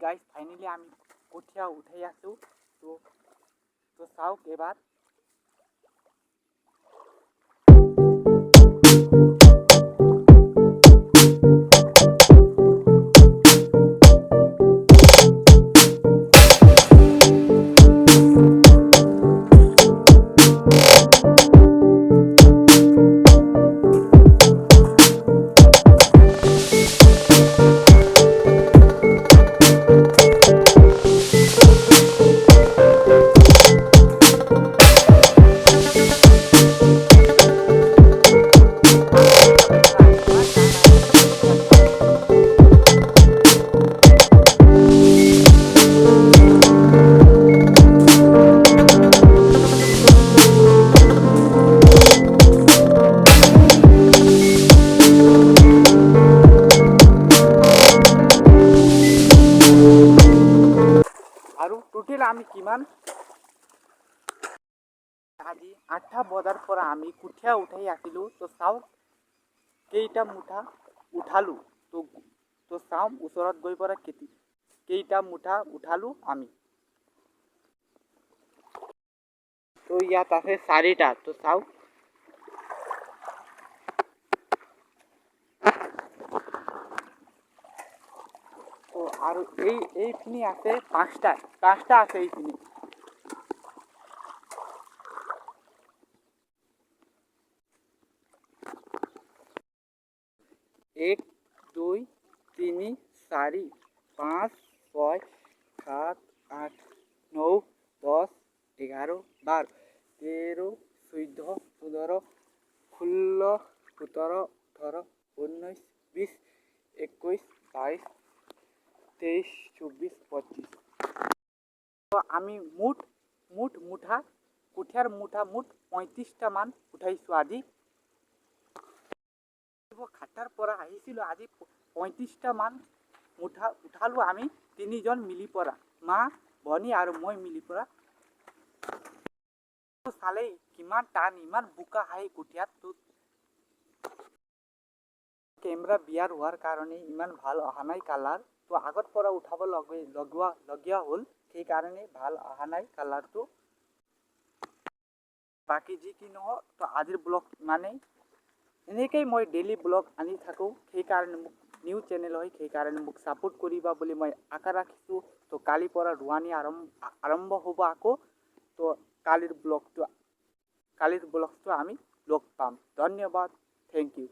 Guys finally আমি কঠীয়া উঠাই আছোঁ। তো চাওক এবাৰ। আৰু টোটেল আমি কিমান আজি 8টা বজাৰ পৰা আমি কঠীয়া উঠাই আছিলোঁ। তো চাওক কেইটা মুঠা উঠালোঁ। তো চাওঁ ওচৰত গৈ পৰা কেইটা মুঠা উঠালোঁ আমি। তো ইয়াত আছে 4টা। তো চাওক তো আৰু এইখিনি আছে 5টা আছে এইখিনি। 1 2 3 4 5 6 7 8 9 10 11 12 13 14 15 16 17 18 19 20 21 22 23 24 25। তো আমি মুঠ মুঠা কঠীয়াৰ মুঠা মুঠ 35টা মান উঠাইছোঁ আজি। খাটাৰ পৰা আহিছিলোঁ আজি 35টা মান মুঠা উঠালোঁ আমি 3জন মিলি পৰা, মা ভনী আৰু মই মিলি পৰা। চালেই কিমান টান, ইমান বোকা আহে কঠীয়াত। কেমেৰা বিয়াৰ হোৱাৰ কাৰণে ইমান ভাল অহা নাই কালাৰ। তো আগৰ পৰা উঠাব লগীয়া হ'ল, সেইকাৰণে ভাল অহা নাই কালাৰটো। বাকী যি কি নহওক, তো আজিৰ ব্লগ মানে এনেকেই মই ডেইলি ব্লগ আনি থাকোঁ। সেইকাৰণে মোক নিউ চেনেল হয়, সেইকাৰণে মোক ছাপোৰ্ট কৰিবা বুলি মই আশা ৰাখিছোঁ। তো কালিৰ পৰা ৰোৱানী আৰম্ভ হ'ব আকৌ। তো কালিৰ ব্লগটো আমি লগ পাম। ধন্যবাদ, থেংক ইউ।